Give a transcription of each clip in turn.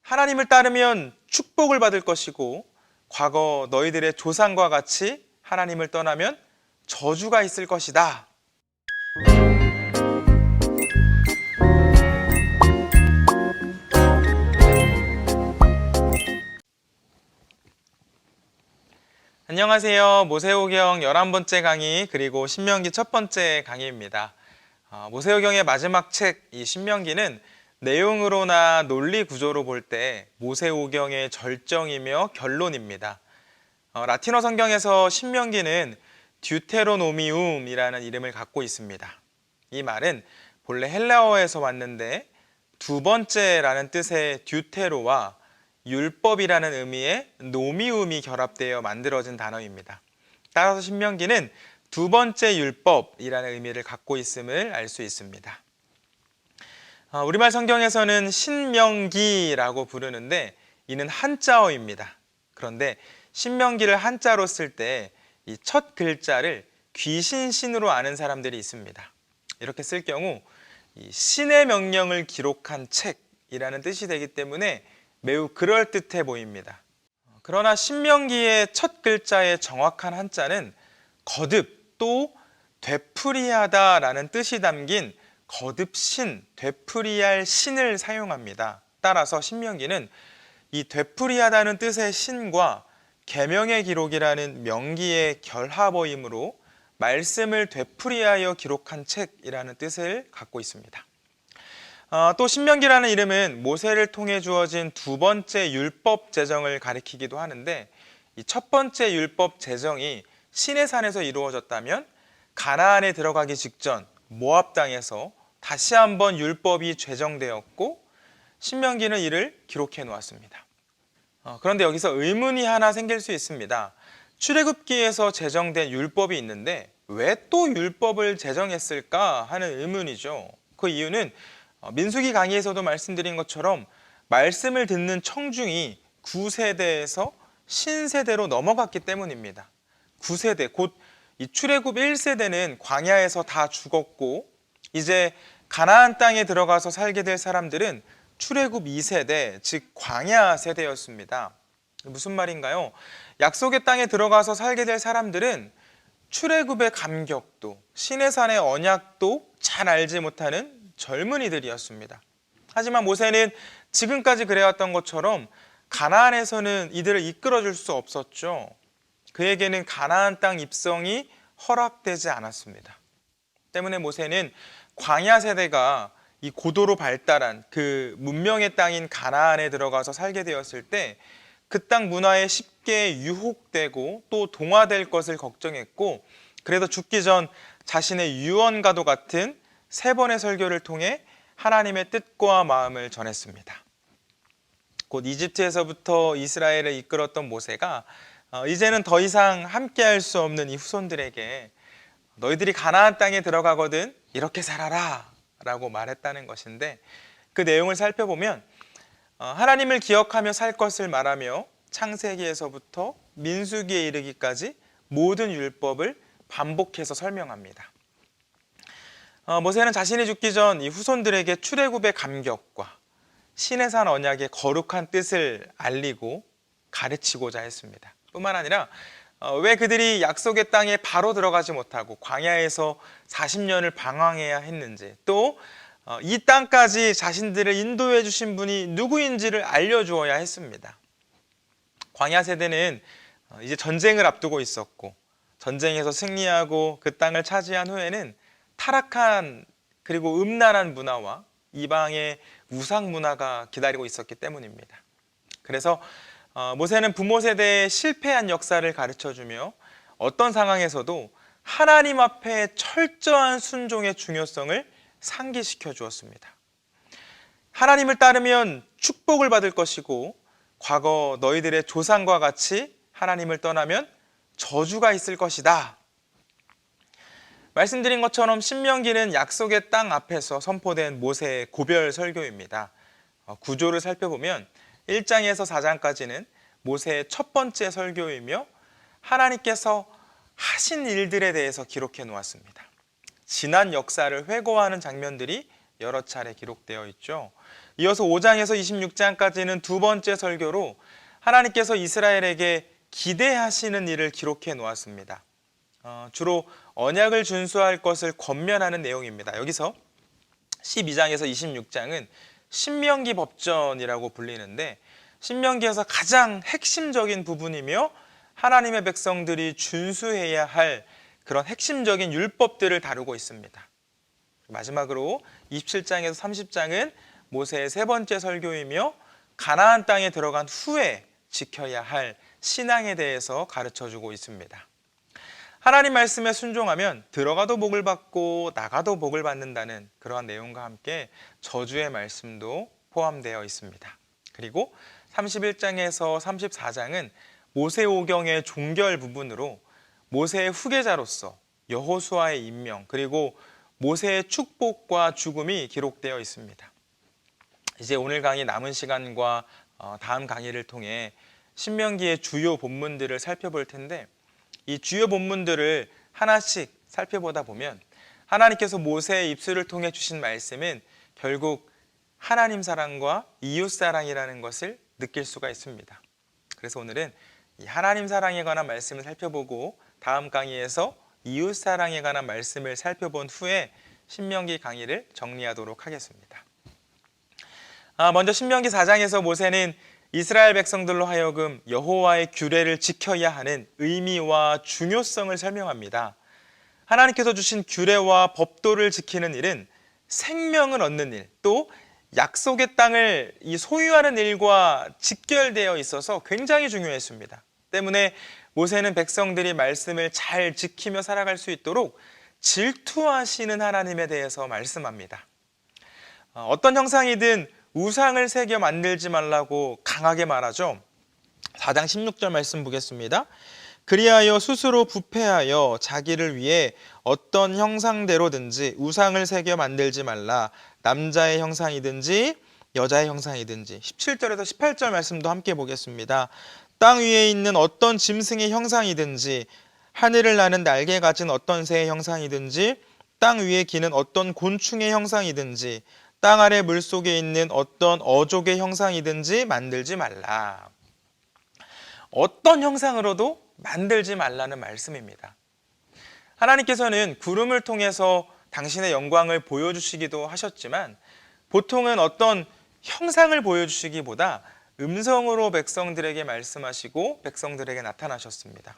하나님을 따르면 축복을 받을 것이고 과거 너희들의 조상과 같이 하나님을 떠나면 저주가 있을 것이다. 안녕하세요. 모세오경 11번째 강의 그리고 신명기 첫 번째 강의입니다. 모세오경의 마지막 책 이 신명기는 내용으로나 논리 구조로 볼 때 모세오경의 절정이며 결론입니다. 라틴어 성경에서 신명기는 듀테로노미움이라는 이름을 갖고 있습니다. 이 말은 본래 헬라어에서 왔는데 두 번째라는 뜻의 듀테로와 율법이라는 의미의 노미움이 결합되어 만들어진 단어입니다. 따라서 신명기는 두 번째 율법이라는 의미를 갖고 있음을 알 수 있습니다. 우리말 성경에서는 신명기라고 부르는데 이는 한자어입니다. 그런데 신명기를 한자로 쓸 때 이 첫 글자를 귀신신으로 아는 사람들이 있습니다. 이렇게 쓸 경우 이 신의 명령을 기록한 책이라는 뜻이 되기 때문에 매우 그럴듯해 보입니다. 그러나 신명기의 첫 글자의 정확한 한자는 거듭 또 되풀이하다라는 뜻이 담긴 거듭신, 되풀이할 신을 사용합니다. 따라서 신명기는 이 되풀이하다는 뜻의 신과 계명의 기록이라는 명기의 결합어이므로 말씀을 되풀이하여 기록한 책이라는 뜻을 갖고 있습니다. 또 신명기라는 이름은 모세를 통해 주어진 두 번째 율법 제정을 가리키기도 하는데 이 첫 번째 율법 제정이 시내산에서 이루어졌다면 가나안에 들어가기 직전 모압 땅에서 다시 한번 율법이 제정되었고 신명기는 이를 기록해 놓았습니다. 그런데 여기서 의문이 하나 생길 수 있습니다. 출애굽기에서 제정된 율법이 있는데 왜 또 율법을 제정했을까 하는 의문이죠. 그 이유는 민수기 강의에서도 말씀드린 것처럼 말씀을 듣는 청중이 9세대에서 신세대로 넘어갔기 때문입니다. 9세대, 곧 이 출애굽 1세대는 광야에서 다 죽었고 이제 가나안 땅에 들어가서 살게 될 사람들은 출애굽 2세대, 즉 광야 세대였습니다. 무슨 말인가요? 약속의 땅에 들어가서 살게 될 사람들은 출애굽의 감격도, 시내산의 언약도 잘 알지 못하는 젊은이들이었습니다. 하지만 모세는 지금까지 그래왔던 것처럼 가나안에서는 이들을 이끌어줄 수 없었죠. 그에게는 가나안 땅 입성이 허락되지 않았습니다. 때문에 모세는 광야 세대가 이 고도로 발달한 그 문명의 땅인 가나안에 들어가서 살게 되었을 때 그 땅 문화에 쉽게 유혹되고 또 동화될 것을 걱정했고 그래서 죽기 전 자신의 유언과도 같은 3번의 설교를 통해 하나님의 뜻과 마음을 전했습니다. 곧 이집트에서부터 이스라엘을 이끌었던 모세가 이제는 더 이상 함께할 수 없는 이 후손들에게 너희들이 가나안 땅에 들어가거든 이렇게 살아라 라고 말했다는 것인데 그 내용을 살펴보면 하나님을 기억하며 살 것을 말하며 창세기에서부터 민수기에 이르기까지 모든 율법을 반복해서 설명합니다. 모세는 자신이 죽기 전 이 후손들에게 출애굽의 감격과 시내산 언약의 거룩한 뜻을 알리고 가르치고자 했습니다. 뿐만 아니라 왜 그들이 약속의 땅에 바로 들어가지 못하고 광야에서 40년을 방황해야 했는지 또 이 땅까지 자신들을 인도해 주신 분이 누구인지를 알려주어야 했습니다. 광야 세대는 이제 전쟁을 앞두고 있었고 전쟁에서 승리하고 그 땅을 차지한 후에는 타락한 그리고 음란한 문화와 이방의 우상 문화가 기다리고 있었기 때문입니다. 그래서 모세는 부모 세대의 실패한 역사를 가르쳐주며 어떤 상황에서도 하나님 앞에 철저한 순종의 중요성을 상기시켜 주었습니다. 하나님을 따르면 축복을 받을 것이고 과거 너희들의 조상과 같이 하나님을 떠나면 저주가 있을 것이다. 말씀드린 것처럼 신명기는 약속의 땅 앞에서 선포된 모세의 고별 설교입니다. 구조를 살펴보면 1장에서 4장까지는 모세의 첫 번째 설교이며 하나님께서 하신 일들에 대해서 기록해 놓았습니다. 지난 역사를 회고하는 장면들이 여러 차례 기록되어 있죠. 이어서 5장에서 26장까지는 두 번째 설교로 하나님께서 이스라엘에게 기대하시는 일을 기록해 놓았습니다. 주로 언약을 준수할 것을 권면하는 내용입니다. 여기서 12장에서 26장은 신명기 법전이라고 불리는데, 신명기에서 가장 핵심적인 부분이며 하나님의 백성들이 준수해야 할 그런 핵심적인 율법들을 다루고 있습니다. 마지막으로 27장에서 30장은 모세의 세 번째 설교이며 가나안 땅에 들어간 후에 지켜야 할 신앙에 대해서 가르쳐주고 있습니다. 하나님 말씀에 순종하면 들어가도 복을 받고 나가도 복을 받는다는 그러한 내용과 함께 저주의 말씀도 포함되어 있습니다. 그리고 31장에서 34장은 모세오경의 종결 부분으로 모세의 후계자로서 여호수아의 임명, 그리고 모세의 축복과 죽음이 기록되어 있습니다. 이제 오늘 강의 남은 시간과 다음 강의를 통해 신명기의 주요 본문들을 살펴볼 텐데, 이 주요 본문들을 하나씩 살펴보다 보면 하나님께서 모세의 입술을 통해 주신 말씀은 결국 하나님 사랑과 이웃 사랑이라는 것을 느낄 수가 있습니다. 그래서 오늘은 이 하나님 사랑에 관한 말씀을 살펴보고 다음 강의에서 이웃 사랑에 관한 말씀을 살펴본 후에 신명기 강의를 정리하도록 하겠습니다. 먼저 신명기 4장에서 모세는 이스라엘 백성들로 하여금 여호와의 규례를 지켜야 하는 의미와 중요성을 설명합니다. 하나님께서 주신 규례와 법도를 지키는 일은 생명을 얻는 일, 또 약속의 땅을 소유하는 일과 직결되어 있어서 굉장히 중요했습니다. 때문에 모세는 백성들이 말씀을 잘 지키며 살아갈 수 있도록 질투하시는 하나님에 대해서 말씀합니다. 어떤 형상이든 우상을 새겨 만들지 말라고 강하게 말하죠. 4장 16절 말씀 보겠습니다. 그리하여 스스로 부패하여 자기를 위해 어떤 형상대로든지 우상을 새겨 만들지 말라. 남자의 형상이든지 여자의 형상이든지. 17절에서 18절 말씀도 함께 보겠습니다. 땅 위에 있는 어떤 짐승의 형상이든지, 하늘을 나는 날개 가진 어떤 새의 형상이든지, 땅 위에 기는 어떤 곤충의 형상이든지, 땅 아래 물속에 있는 어떤 어족의 형상이든지 만들지 말라. 어떤 형상으로도 만들지 말라는 말씀입니다. 하나님께서는 구름을 통해서 당신의 영광을 보여주시기도 하셨지만, 보통은 어떤 형상을 보여주시기보다 음성으로 백성들에게 말씀하시고 백성들에게 나타나셨습니다.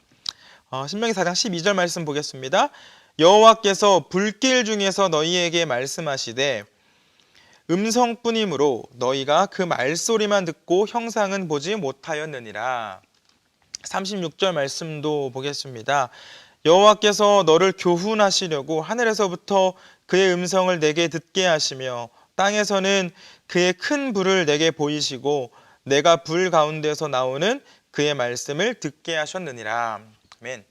신명기 4장 12절 말씀 보겠습니다. 여호와께서 불길 중에서 너희에게 말씀하시되 음성뿐이므로 너희가 그 말소리만 듣고 형상은 보지 못하였느니라. 36절 말씀도 보겠습니다. 여호와께서 너를 교훈하시려고 하늘에서부터 그의 음성을 내게 듣게 하시며 땅에서는 그의 큰 불을 내게 보이시고 내가 불 가운데서 나오는 그의 말씀을 듣게 하셨느니라. 아멘.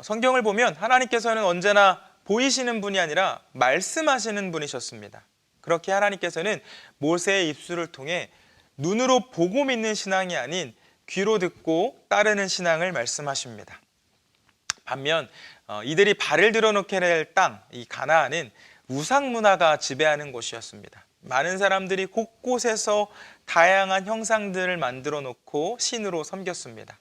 성경을 보면 하나님께서는 언제나 보이시는 분이 아니라 말씀하시는 분이셨습니다. 그렇게 하나님께서는 모세의 입술을 통해 눈으로 보고 믿는 신앙이 아닌 귀로 듣고 따르는 신앙을 말씀하십니다. 반면 이들이 발을 들어놓게 될 땅, 이 가나안은 우상 문화가 지배하는 곳이었습니다. 많은 사람들이 곳곳에서 다양한 형상들을 만들어 놓고 신으로 섬겼습니다.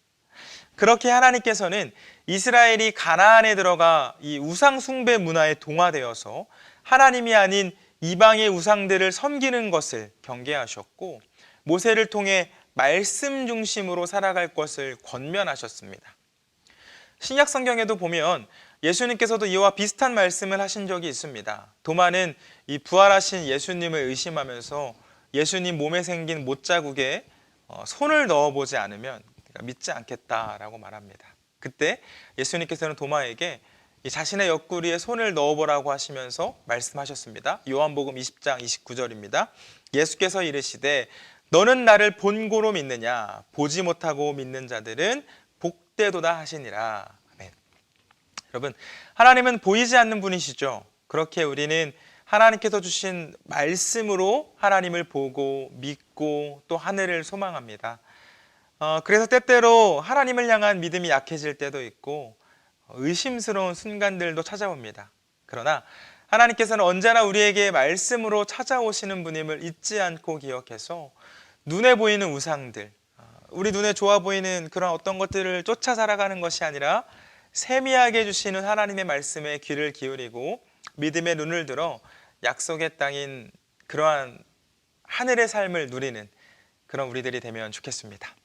그렇게 하나님께서는 이스라엘이 가나안에 들어가 이 우상 숭배 문화에 동화되어서 하나님이 아닌 이방의 우상들을 섬기는 것을 경계하셨고, 모세를 통해 말씀 중심으로 살아갈 것을 권면하셨습니다. 신약 성경에도 보면 예수님께서도 이와 비슷한 말씀을 하신 적이 있습니다. 도마는 이 부활하신 예수님을 의심하면서 예수님 몸에 생긴 못자국에 손을 넣어보지 않으면 믿지 않겠다라고 말합니다. 그때 예수님께서는 도마에게 자신의 옆구리에 손을 넣어보라고 하시면서 말씀하셨습니다. 요한복음 20장 29절입니다. 예수께서 이르시되 너는 나를 본고로 믿느냐? 보지 못하고 믿는 자들은 복되도다 하시니라. 아멘. 여러분, 하나님은 보이지 않는 분이시죠. 그렇게 우리는 하나님께서 주신 말씀으로 하나님을 보고 믿고 또 하늘을 소망합니다. 그래서 때때로 하나님을 향한 믿음이 약해질 때도 있고 의심스러운 순간들도 찾아옵니다. 그러나 하나님께서는 언제나 우리에게 말씀으로 찾아오시는 분임을 잊지 않고 기억해서 눈에 보이는 우상들, 우리 눈에 좋아 보이는 그런 어떤 것들을 쫓아 살아가는 것이 아니라 세미하게 주시는 하나님의 말씀에 귀를 기울이고 믿음의 눈을 들어 약속의 땅인 그러한 하늘의 삶을 누리는 그런 우리들이 되면 좋겠습니다.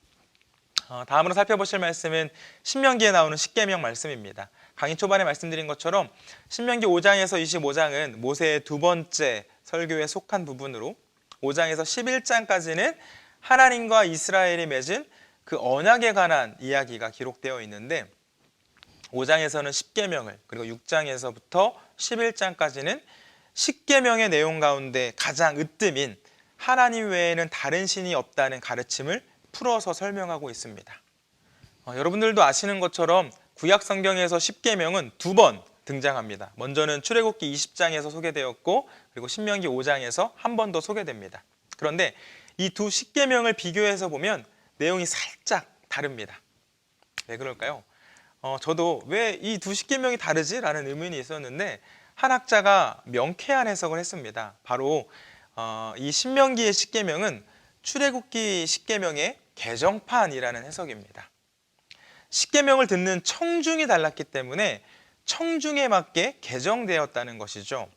다음으로 살펴보실 말씀은 신명기에 나오는 십계명 말씀입니다. 강의 초반에 말씀드린 것처럼 신명기 5장에서 25장은 모세의 두 번째 설교에 속한 부분으로 5장에서 11장까지는 하나님과 이스라엘이 맺은 그 언약에 관한 이야기가 기록되어 있는데 5장에서는 십계명을, 그리고 6장에서부터 11장까지는 십계명의 내용 가운데 가장 으뜸인 하나님 외에는 다른 신이 없다는 가르침을 풀어서 설명하고 있습니다. 여러분들도 아시는 것처럼 구약 성경에서 십계명은 두 번 등장합니다. 먼저는 출애굽기 20장에서 소개되었고, 그리고 신명기 5장에서 한 번 더 소개됩니다. 그런데 이 두 십계명을 비교해서 보면 내용이 살짝 다릅니다. 왜 그럴까요? 저도 왜 이 두 십계명이 다르지? 라는 의문이 있었는데 한 학자가 명쾌한 해석을 했습니다. 바로 이 신명기의 십계명은 출애굽기 십계명의 개정판이라는 해석입니다. 십계명을 듣는 청중이 달랐기 때문에 청중에 맞게 개정되었다는 것이죠.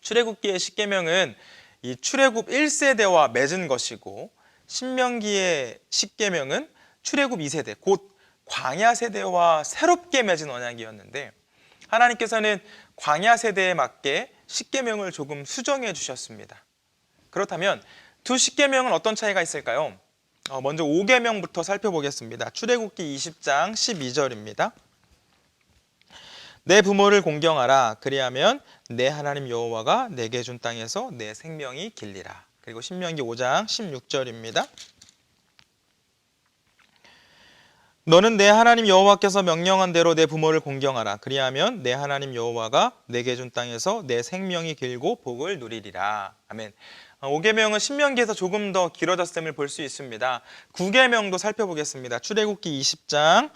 출애굽기의 십계명은 이 출애굽 1세대와 맺은 것이고, 신명기의 십계명은 출애굽 2세대, 곧 광야 세대와 새롭게 맺은 언약이었는데 하나님께서는 광야 세대에 맞게 십계명을 조금 수정해 주셨습니다. 그렇다면 두 십계명은 어떤 차이가 있을까요? 먼저 5계명부터 살펴보겠습니다. 출애굽기 20장 12절입니다. 내 부모를 공경하라. 그리하면 내 하나님 여호와가 내게 준 땅에서 내 생명이 길리라. 그리고 신명기 5장 16절입니다. 너는 내 하나님 여호와께서 명령한 대로 내 부모를 공경하라. 그리하면 내 하나님 여호와가 내게 준 땅에서 내 생명이 길고 복을 누리리라. 아멘. 5계명은 신명기에서 조금 더 길어졌음을 볼 수 있습니다. 9계명도 살펴보겠습니다. 출애굽기 20장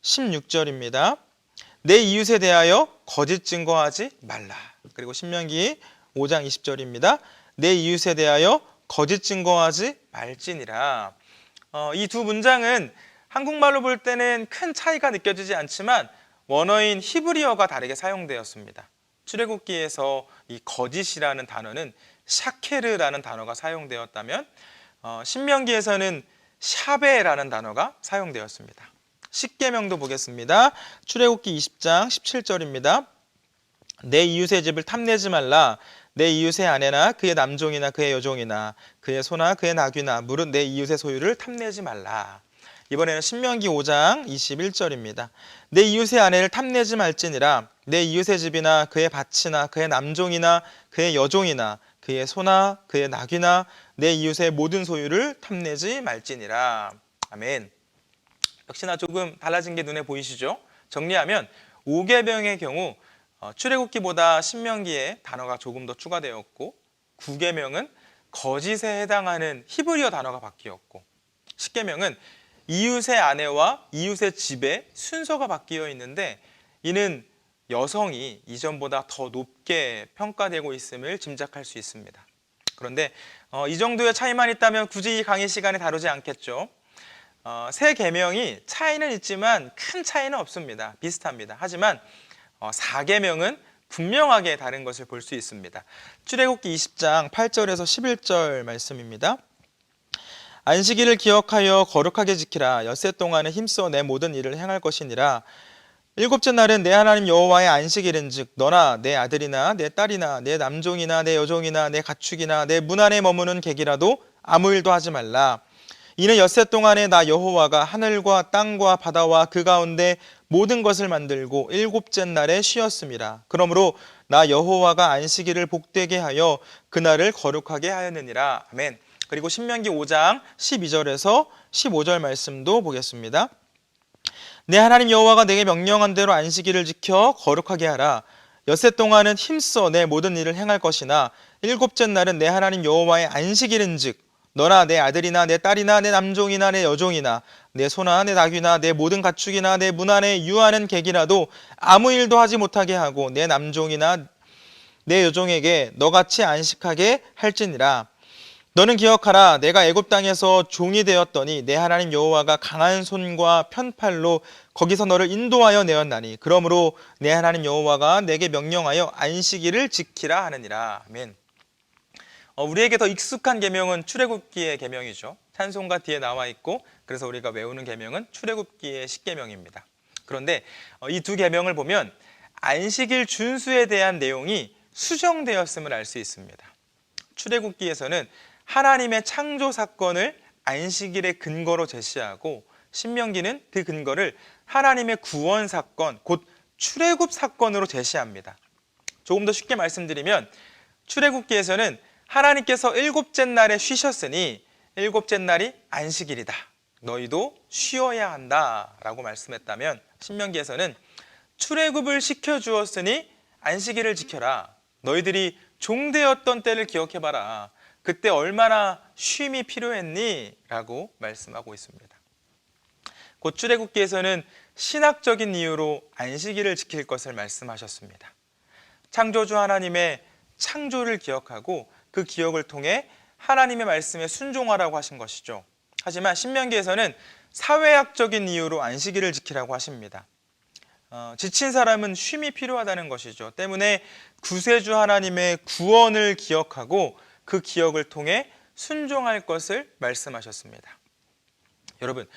16절입니다. 내 이웃에 대하여 거짓 증거하지 말라. 그리고 신명기 5장 20절입니다. 내 이웃에 대하여 거짓 증거하지 말지니라. 이 두 문장은 한국말로 볼 때는 큰 차이가 느껴지지 않지만 원어인 히브리어가 다르게 사용되었습니다. 출애굽기에서 이 거짓이라는 단어는 샤케르라는 단어가 사용되었다면 신명기에서는 샤베라는 단어가 사용되었습니다. 십계명도 보겠습니다. 출애굽기 20장 17절입니다. 내 이웃의 집을 탐내지 말라. 내 이웃의 아내나 그의 남종이나 그의 여종이나 그의 소나 그의 나귀나 무릇 내 이웃의 소유를 탐내지 말라. 이번에는 신명기 5장 21절입니다. 내 이웃의 아내를 탐내지 말지니라. 내 이웃의 집이나 그의 밭이나 그의 남종이나 그의 여종이나 그의 소나 그의 나귀나 내 이웃의 모든 소유를 탐내지 말지니라. 아멘. 역시나 조금 달라진 게 눈에 보이시죠? 정리하면 5계명의 경우 출애굽기보다 신명기에 단어가 조금 더 추가되었고, 9계명은 거짓에 해당하는 히브리어 단어가 바뀌었고, 10계명은 이웃의 아내와 이웃의 집의 순서가 바뀌어 있는데 이는 여성이 이전보다 더 높게 평가되고 있음을 짐작할 수 있습니다. 그런데 이 정도의 차이만 있다면 굳이 이 강의 시간에 다루지 않겠죠. 세 계명이 차이는 있지만 큰 차이는 없습니다. 비슷합니다. 하지만 4계명은 분명하게 다른 것을 볼 수 있습니다. 출애굽기 20장 8절에서 11절 말씀입니다. 안식일을 기억하여 거룩하게 지키라. 엿새 동안에 힘써 내 모든 일을 행할 것이니라. 일곱째 날은 내 하나님 여호와의 안식일인즉 너나 내 아들이나 내 딸이나 내 남종이나 내 여종이나 내 가축이나 내 문 안에 머무는 객이라도 아무 일도 하지 말라. 이는 엿새 동안에 나 여호와가 하늘과 땅과 바다와 그 가운데 모든 것을 만들고 일곱째 날에 쉬었음이라. 그러므로 나 여호와가 안식일을 복되게 하여 그날을 거룩하게 하였느니라. 아멘. 그리고 신명기 5장 12절에서 15절 말씀도 보겠습니다. 내 하나님 여호와가 내게 명령한 대로 안식일을 지켜 거룩하게 하라. 엿새 동안은 힘써 내 모든 일을 행할 것이나 일곱째 날은 내 하나님 여호와의 안식일인즉 너나 내 아들이나 내 딸이나 내 남종이나 내 여종이나 내 소나 내 나귀나 내 모든 가축이나 내 문 안에 유하는 객이라도 아무 일도 하지 못하게 하고 내 남종이나 내 여종에게 너같이 안식하게 할지니라. 너는 기억하라. 내가 애굽 땅에서 종이 되었더니 내 하나님 여호와가 강한 손과 편팔로 거기서 너를 인도하여 내었나니 그러므로 내 하나님 여호와가 내게 명령하여 안식일을 지키라 하느니라. 아멘. 우리에게 더 익숙한 계명은 출애굽기의 계명이죠. 찬송가 뒤에 나와 있고 그래서 우리가 외우는 계명은 출애굽기의 10계명입니다. 그런데 이 두 계명을 보면 안식일 준수에 대한 내용이 수정되었음을 알 수 있습니다. 출애굽기에서는 하나님의 창조 사건을 안식일의 근거로 제시하고 신명기는 그 근거를 하나님의 구원 사건, 곧 출애굽 사건으로 제시합니다. 조금 더 쉽게 말씀드리면 출애굽기에서는 하나님께서 일곱째 날에 쉬셨으니 일곱째 날이 안식일이다. 너희도 쉬어야 한다 라고 말씀했다면 신명기에서는 출애굽을 시켜주었으니 안식일을 지켜라. 너희들이 종되었던 때를 기억해봐라. 그때 얼마나 쉼이 필요했니? 라고 말씀하고 있습니다. 곧 출애굽기에서는 신학적인 이유로 안식일을 지킬 것을 말씀하셨습니다. 창조주 하나님의 창조를 기억하고 그 기억을 통해 하나님의 말씀에 순종하라고 하신 것이죠. 하지만 신명기에서는 사회학적인 이유로 안식일을 지키라고 하십니다. 지친 사람은 쉼이 필요하다는 것이죠. 때문에 구세주 하나님의 구원을 기억하고 그 기억을 통해 순종할 것을 말씀하셨습니다. 여러분,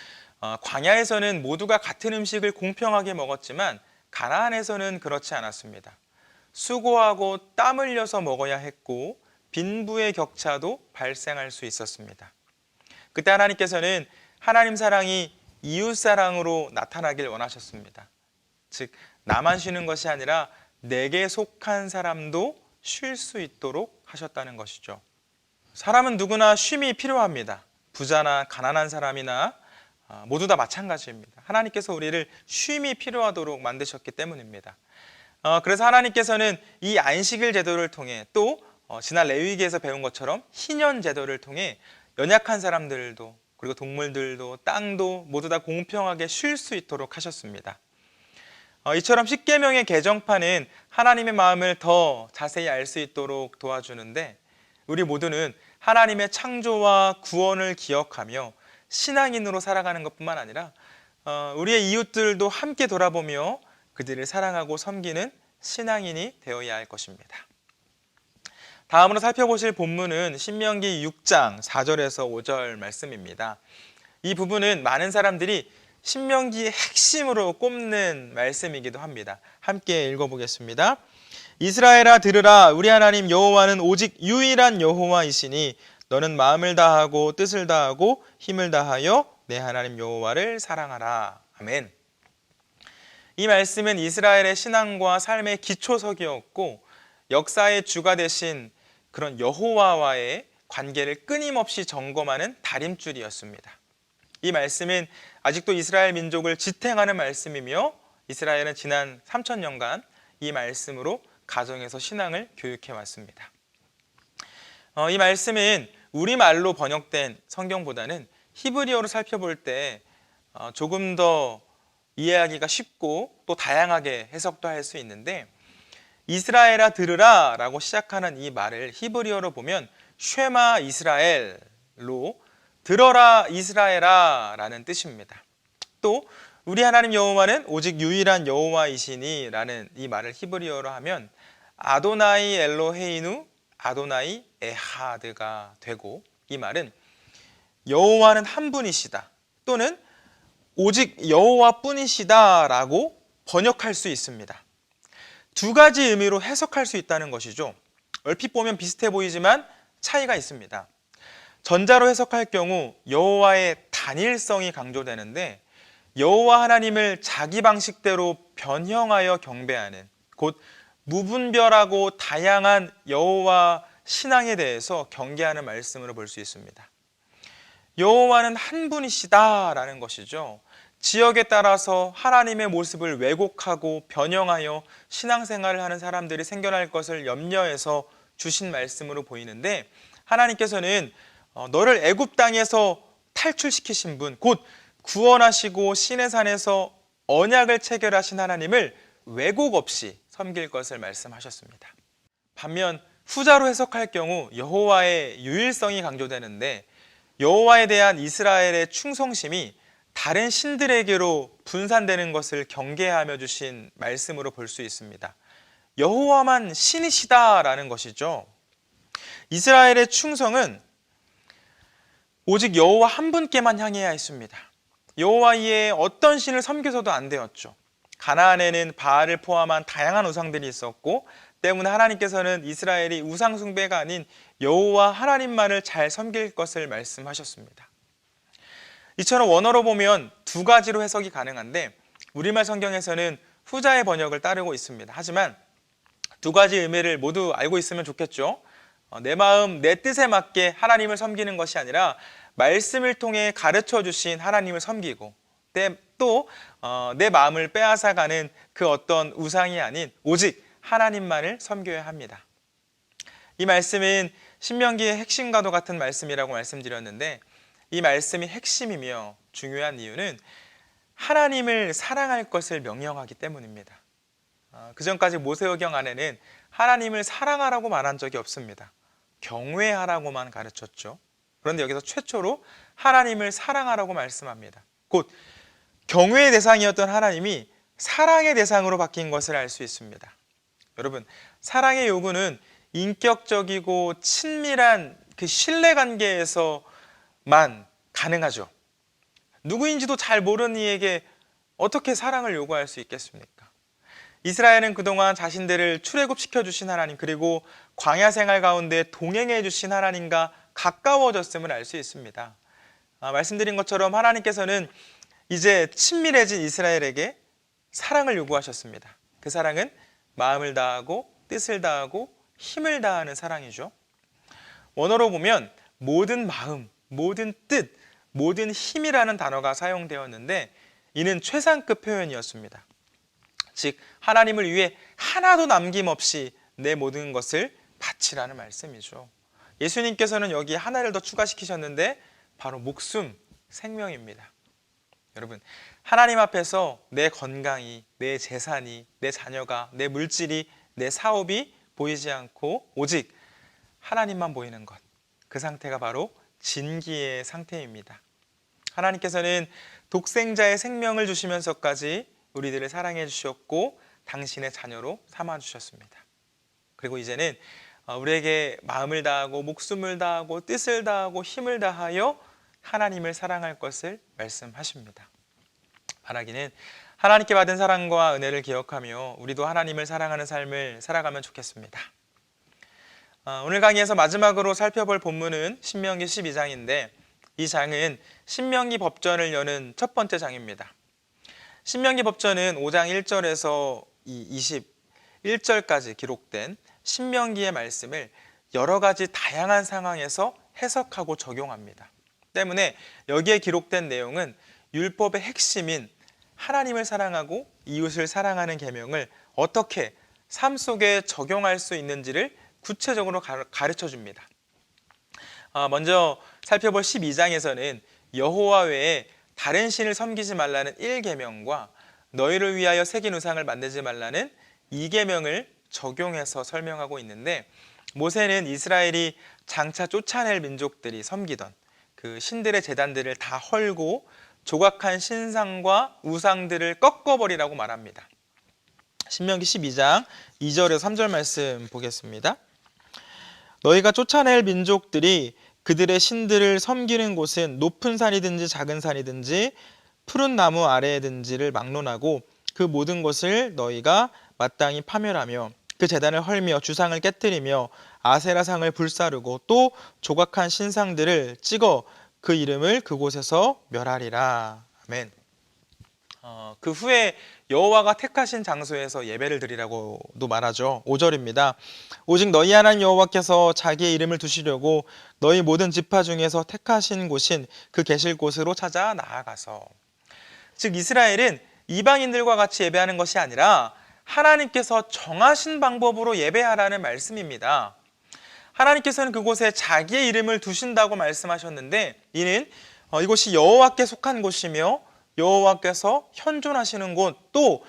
광야에서는 모두가 같은 음식을 공평하게 먹었지만 가나안에서는 그렇지 않았습니다. 수고하고 땀 흘려서 먹어야 했고 빈부의 격차도 발생할 수 있었습니다. 그때 하나님께서는 하나님 사랑이 이웃 사랑으로 나타나길 원하셨습니다. 즉 나만 쉬는 것이 아니라 내게 속한 사람도 쉴 수 있도록 하셨다는 것이죠. 사람은 누구나 쉼이 필요합니다. 부자나 가난한 사람이나 모두 다 마찬가지입니다. 하나님께서 우리를 쉼이 필요하도록 만드셨기 때문입니다. 그래서 하나님께서는 이 안식일 제도를 통해 또 지난 레위기에서 배운 것처럼 희년 제도를 통해 연약한 사람들도 그리고 동물들도 땅도 모두 다 공평하게 쉴 수 있도록 하셨습니다. 이처럼 십계명의 개정판은 하나님의 마음을 더 자세히 알 수 있도록 도와주는데 우리 모두는 하나님의 창조와 구원을 기억하며 신앙인으로 살아가는 것뿐만 아니라 우리의 이웃들도 함께 돌아보며 그들을 사랑하고 섬기는 신앙인이 되어야 할 것입니다. 다음으로 살펴보실 본문은 신명기 6장 4절에서 5절 말씀입니다. 이 부분은 많은 사람들이 신명기의 핵심으로 꼽는 말씀이기도 합니다. 함께 읽어보겠습니다. 이스라엘아 들으라. 우리 하나님 여호와는 오직 유일한 여호와이시니 너는 마음을 다하고 뜻을 다하고 힘을 다하여 내 하나님 여호와를 사랑하라. 아멘. 이 말씀은 이스라엘의 신앙과 삶의 기초석이었고 역사의 주가 되신 그런 여호와와의 관계를 끊임없이 점검하는 다림줄이었습니다. 이 말씀은 아직도 이스라엘 민족을 지탱하는 말씀이며 이스라엘은 지난 3000년간 이 말씀으로 가정에서 신앙을 교육해 왔습니다. 이 말씀은 우리말로 번역된 성경보다는 히브리어로 살펴볼 때 조금 더 이해하기가 쉽고 또 다양하게 해석도 할 수 있는데 이스라엘아 들으라 라고 시작하는 이 말을 히브리어로 보면 쉐마 이스라엘로 들어라 이스라엘아 라는 뜻입니다. 또 우리 하나님 여호와는 오직 유일한 여호와이시니 라는 이 말을 히브리어로 하면 아도나이 엘로헤이누 아도나이 에하드가 되고 이 말은 여호와는 한 분이시다 또는 오직 여호와뿐이시다 라고 번역할 수 있습니다. 두 가지 의미로 해석할 수 있다는 것이죠. 얼핏 보면 비슷해 보이지만 차이가 있습니다. 전자로 해석할 경우 여호와의 단일성이 강조되는데 여호와 하나님을 자기 방식대로 변형하여 경배하는 곧 무분별하고 다양한 여호와 신앙에 대해서 경계하는 말씀으로 볼 수 있습니다. 여호와는 한 분이시다라는 것이죠. 지역에 따라서 하나님의 모습을 왜곡하고 변형하여 신앙생활을 하는 사람들이 생겨날 것을 염려해서 주신 말씀으로 보이는데 하나님께서는 너를 애굽 땅에서 탈출시키신 분, 곧 구원하시고 신의 산에서 언약을 체결하신 하나님을 왜곡 없이 섬길 것을 말씀하셨습니다. 반면 후자로 해석할 경우 여호와의 유일성이 강조되는데 여호와에 대한 이스라엘의 충성심이 다른 신들에게로 분산되는 것을 경계하며 주신 말씀으로 볼 수 있습니다. 여호와만 신이시다라는 것이죠. 이스라엘의 충성은 오직 여호와 한 분께만 향해야 했습니다. 여호와 이외에 어떤 신을 섬겨서도 안 되었죠. 가나안에는 바알을 포함한 다양한 우상들이 있었고 때문에 하나님께서는 이스라엘이 우상 숭배가 아닌 여호와 하나님만을 잘 섬길 것을 말씀하셨습니다. 이처럼 원어로 보면 두 가지로 해석이 가능한데 우리말 성경에서는 후자의 번역을 따르고 있습니다. 하지만 두 가지 의미를 모두 알고 있으면 좋겠죠. 내 마음, 내 뜻에 맞게 하나님을 섬기는 것이 아니라 말씀을 통해 가르쳐 주신 하나님을 섬기고 또 내 마음을 빼앗아가는 그 어떤 우상이 아닌 오직 하나님만을 섬겨야 합니다. 이 말씀은 신명기의 핵심과도 같은 말씀이라고 말씀드렸는데 이 말씀이 핵심이며 중요한 이유는 하나님을 사랑할 것을 명령하기 때문입니다. 그전까지 모세오경 안에는 하나님을 사랑하라고 말한 적이 없습니다. 경외하라고만 가르쳤죠. 그런데 여기서 최초로 하나님을 사랑하라고 말씀합니다. 곧 경외의 대상이었던 하나님이 사랑의 대상으로 바뀐 것을 알 수 있습니다. 여러분, 사랑의 요구는 인격적이고 친밀한 그 신뢰관계에서만 가능하죠. 누구인지도 잘 모르는 이에게 어떻게 사랑을 요구할 수 있겠습니까? 이스라엘은 그동안 자신들을 출애굽시켜 주신 하나님 그리고 광야 생활 가운데 동행해 주신 하나님과 가까워졌음을 알 수 있습니다. 말씀드린 것처럼 하나님께서는 이제 친밀해진 이스라엘에게 사랑을 요구하셨습니다. 그 사랑은 마음을 다하고 뜻을 다하고 힘을 다하는 사랑이죠. 원어로 보면 모든 마음, 모든 뜻, 모든 힘이라는 단어가 사용되었는데 이는 최상급 표현이었습니다. 즉 하나님을 위해 하나도 남김없이 내 모든 것을 바치라는 말씀이죠. 예수님께서는 여기에 하나를 더 추가시키셨는데 바로 목숨, 생명입니다. 여러분, 하나님 앞에서 내 건강이, 내 재산이, 내 자녀가, 내 물질이, 내 사업이 보이지 않고 오직 하나님만 보이는 것, 그 상태가 바로 진기의 상태입니다. 하나님께서는 독생자의 생명을 주시면서까지 우리들을 사랑해 주셨고 당신의 자녀로 삼아 주셨습니다. 그리고 이제는 우리에게 마음을 다하고 목숨을 다하고 뜻을 다하고 힘을 다하여 하나님을 사랑할 것을 말씀하십니다. 바라기는 하나님께 받은 사랑과 은혜를 기억하며 우리도 하나님을 사랑하는 삶을 살아가면 좋겠습니다. 오늘 강의에서 마지막으로 살펴볼 본문은 신명기 12장인데 이 장은 신명기 법전을 여는 첫 번째 장입니다. 신명기 법전은 5장 1절에서 21절까지 기록된 신명기의 말씀을 여러 가지 다양한 상황에서 해석하고 적용합니다. 때문에 여기에 기록된 내용은 율법의 핵심인 하나님을 사랑하고 이웃을 사랑하는 계명을 어떻게 삶 속에 적용할 수 있는지를 구체적으로 가르쳐 줍니다. 먼저 살펴볼 12장에서는 여호와 외에 다른 신을 섬기지 말라는 1계명과 너희를 위하여 새긴 우상을 만들지 말라는 2계명을 적용해서 설명하고 있는데 모세는 이스라엘이 장차 쫓아낼 민족들이 섬기던 그 신들의 제단들을 다 헐고 조각한 신상과 우상들을 꺾어버리라고 말합니다. 신명기 12장 2절에서 3절 말씀 보겠습니다. 너희가 쫓아낼 민족들이 그들의 신들을 섬기는 곳은 높은 산이든지 작은 산이든지 푸른 나무 아래든지를 막론하고 그 모든 것을 너희가 마땅히 파멸하며 그 제단을 헐며 주상을 깨뜨리며 아세라상을 불사르고 또 조각한 신상들을 찍어 그 이름을 그곳에서 멸하리라. 아멘. 그 후에 여호와가 택하신 장소에서 예배를 드리라고도 말하죠. 5절입니다. 오직 너희 하나님 여호와께서 자기의 이름을 두시려고 너희 모든 지파 중에서 택하신 곳인 그 계실 곳으로 찾아 나아가서. 즉 이스라엘은 이방인들과 같이 예배하는 것이 아니라 하나님께서 정하신 방법으로 예배하라는 말씀입니다. 하나님께서는 그곳에 자기의 이름을 두신다고 말씀하셨는데 이는 이곳이 여호와께 속한 곳이며 여호와께서 현존하시는 곳, 또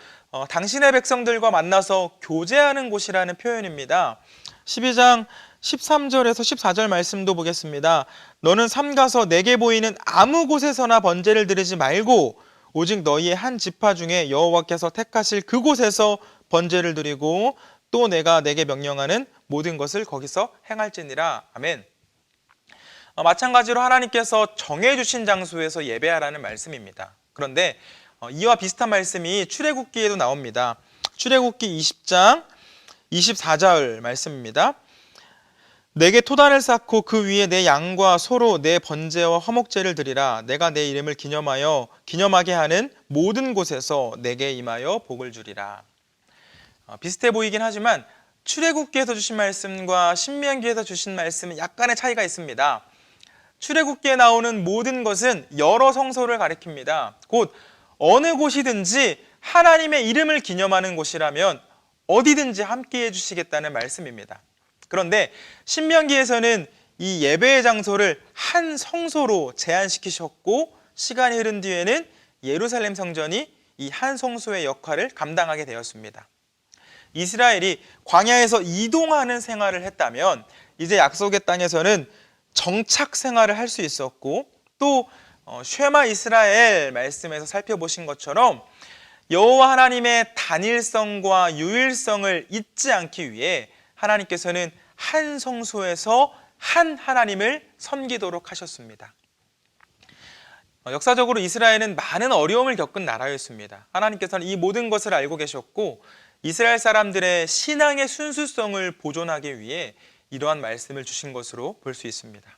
당신의 백성들과 만나서 교제하는 곳이라는 표현입니다. 12장 13절에서 14절 말씀도 보겠습니다. 너는 삼가서 내게 보이는 아무 곳에서나 번제를 드리지 말고 오직 너희의 한 지파 중에 여호와께서 택하실 그곳에서 번제를 드리고 또 내가 내게 명령하는 모든 것을 거기서 행할지니라. 아멘. 마찬가지로 하나님께서 정해주신 장소에서 예배하라는 말씀입니다. 그런데 이와 비슷한 말씀이 출애굽기에도 나옵니다. 출애굽기 20장 24절 말씀입니다. 내게 토단을 쌓고 그 위에 내 양과 소로 내 번제와 화목제를 드리라. 내가 내 이름을 기념하게 하는 모든 곳에서 내게 임하여 복을 주리라. 비슷해 보이긴 하지만 출애굽기에서 주신 말씀과 신명기에서 주신 말씀은 약간의 차이가 있습니다. 출애굽기에 나오는 모든 것은 여러 성소를 가리킵니다. 곧 어느 곳이든지 하나님의 이름을 기념하는 곳이라면 어디든지 함께 해주시겠다는 말씀입니다. 그런데 신명기에서는 이 예배의 장소를 한 성소로 제한시키셨고 시간이 흐른 뒤에는 예루살렘 성전이 이 한 성소의 역할을 감당하게 되었습니다. 이스라엘이 광야에서 이동하는 생활을 했다면 이제 약속의 땅에서는 정착 생활을 할 수 있었고 또 쉐마 이스라엘 말씀에서 살펴보신 것처럼 여호와 하나님의 단일성과 유일성을 잊지 않기 위해 하나님께서는 한 성소에서 한 하나님을 섬기도록 하셨습니다. 역사적으로 이스라엘은 많은 어려움을 겪은 나라였습니다. 하나님께서는 이 모든 것을 알고 계셨고 이스라엘 사람들의 신앙의 순수성을 보존하기 위해 이러한 말씀을 주신 것으로 볼 수 있습니다.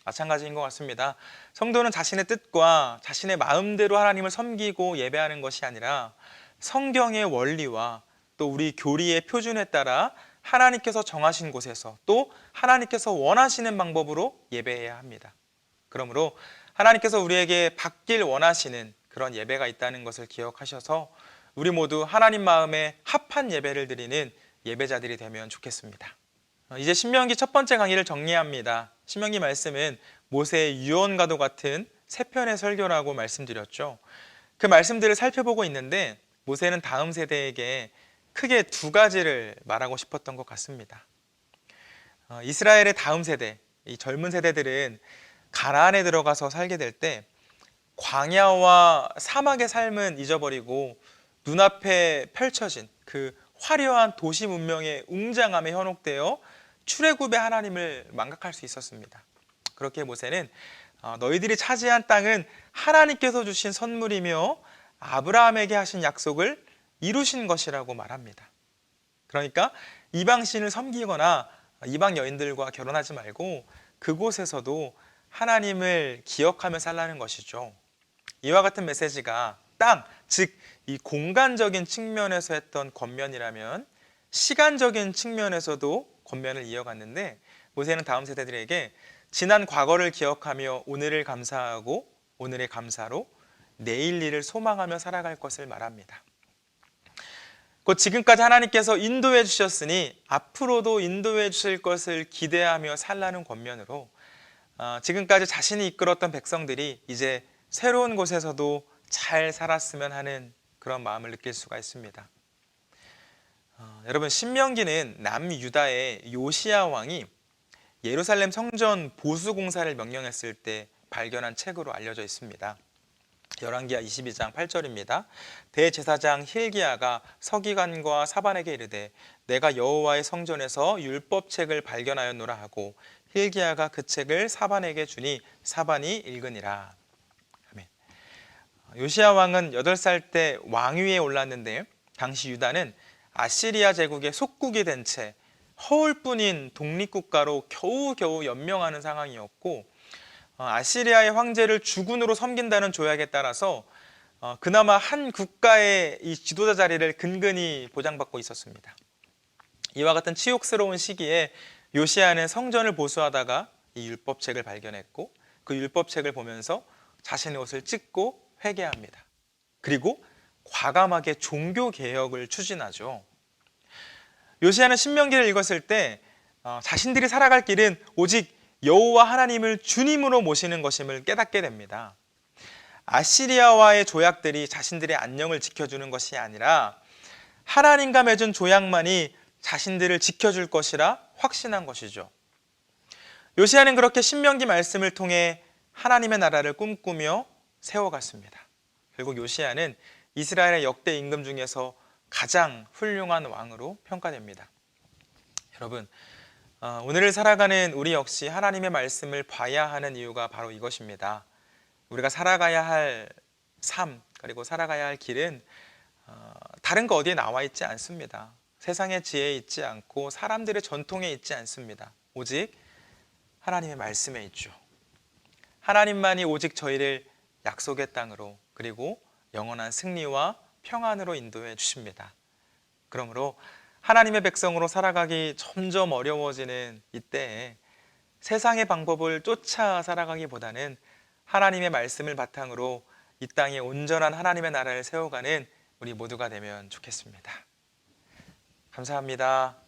마찬가지인 것 같습니다. 성도는 자신의 뜻과 자신의 마음대로 하나님을 섬기고 예배하는 것이 아니라 성경의 원리와 또 우리 교리의 표준에 따라 하나님께서 정하신 곳에서 또 하나님께서 원하시는 방법으로 예배해야 합니다. 그러므로 하나님께서 우리에게 받길 원하시는 그런 예배가 있다는 것을 기억하셔서 우리 모두 하나님 마음에 합한 예배를 드리는 예배자들이 되면 좋겠습니다. 이제 신명기 첫 번째 강의를 정리합니다. 신명기 말씀은 모세의 유언과도 같은 세 편의 설교라고 말씀드렸죠. 그 말씀들을 살펴보고 있는데 모세는 다음 세대에게 크게 두 가지를 말하고 싶었던 것 같습니다. 이스라엘의 다음 세대, 이 젊은 세대들은 가나안에 들어가서 살게 될 때 광야와 사막의 삶은 잊어버리고 눈앞에 펼쳐진 그 화려한 도시 문명의 웅장함에 현혹되어 출애굽의 하나님을 망각할 수 있었습니다. 그렇게 모세는 너희들이 차지한 땅은 하나님께서 주신 선물이며 아브라함에게 하신 약속을 이루신 것이라고 말합니다. 그러니까 이방신을 섬기거나 이방 여인들과 결혼하지 말고 그곳에서도 하나님을 기억하며 살라는 것이죠. 이와 같은 메시지가 땅, 즉 이 공간적인 측면에서 했던 권면이라면 시간적인 측면에서도 권면을 이어갔는데 모세는 다음 세대들에게 지난 과거를 기억하며 오늘을 감사하고 오늘의 감사로 내일 일을 소망하며 살아갈 것을 말합니다. 곧 지금까지 하나님께서 인도해 주셨으니 앞으로도 인도해 주실 것을 기대하며 살라는 권면으로 지금까지 자신이 이끌었던 백성들이 이제 새로운 곳에서도 잘 살았으면 하는 그런 마음을 느낄 수가 있습니다. 여러분 신명기는 남유다의 요시야 왕이 예루살렘 성전 보수 공사를 명령했을 때 발견한 책으로 알려져 있습니다. 열왕기하 22장 8절입니다. 대제사장 힐기야가 서기관과 사반에게 이르되 내가 여호와의 성전에서 율법책을 발견하였노라 하고 힐기야가 그 책을 사반에게 주니 사반이 읽으니라. 아멘. 요시야 왕은 8살 때 왕위에 올랐는데 당시 유다는 아시리아 제국의 속국이 된 채 허울뿐인 독립국가로 겨우겨우 연명하는 상황이었고 아시리아의 황제를 주군으로 섬긴다는 조약에 따라서 그나마 한 국가의 이 지도자 자리를 근근히 보장받고 있었습니다. 이와 같은 치욕스러운 시기에 요시야는 성전을 보수하다가 이 율법책을 발견했고 그 율법책을 보면서 자신의 옷을 찢고 회개합니다. 그리고 과감하게 종교개혁을 추진하죠. 요시야는 신명기를 읽었을 때 자신들이 살아갈 길은 오직 여호와 하나님을 주님으로 모시는 것임을 깨닫게 됩니다. 아시리아와의 조약들이 자신들의 안녕을 지켜주는 것이 아니라 하나님과 맺은 조약만이 자신들을 지켜줄 것이라 확신한 것이죠. 요시야는 그렇게 신명기 말씀을 통해 하나님의 나라를 꿈꾸며 세워갔습니다. 결국 요시야는 이스라엘의 역대 임금 중에서 가장 훌륭한 왕으로 평가됩니다. 여러분, 오늘을 살아가는 우리 역시 하나님의 말씀을 봐야 하는 이유가 바로 이것입니다. 우리가 살아가야 할 삶, 그리고 살아가야 할 길은 다른 거 어디에 나와 있지 않습니다. 세상의 지혜에 있지 않고 사람들의 전통에 있지 않습니다. 오직 하나님의 말씀에 있죠. 하나님만이 오직 저희를 약속의 땅으로 그리고 영원한 승리와 평안으로 인도해 주십니다. 그러므로 하나님의 백성으로 살아가기 점점 어려워지는 이때에 세상의 방법을 쫓아 살아가기보다는 하나님의 말씀을 바탕으로 이 땅에 온전한 하나님의 나라를 세워가는 우리 모두가 되면 좋겠습니다. 감사합니다.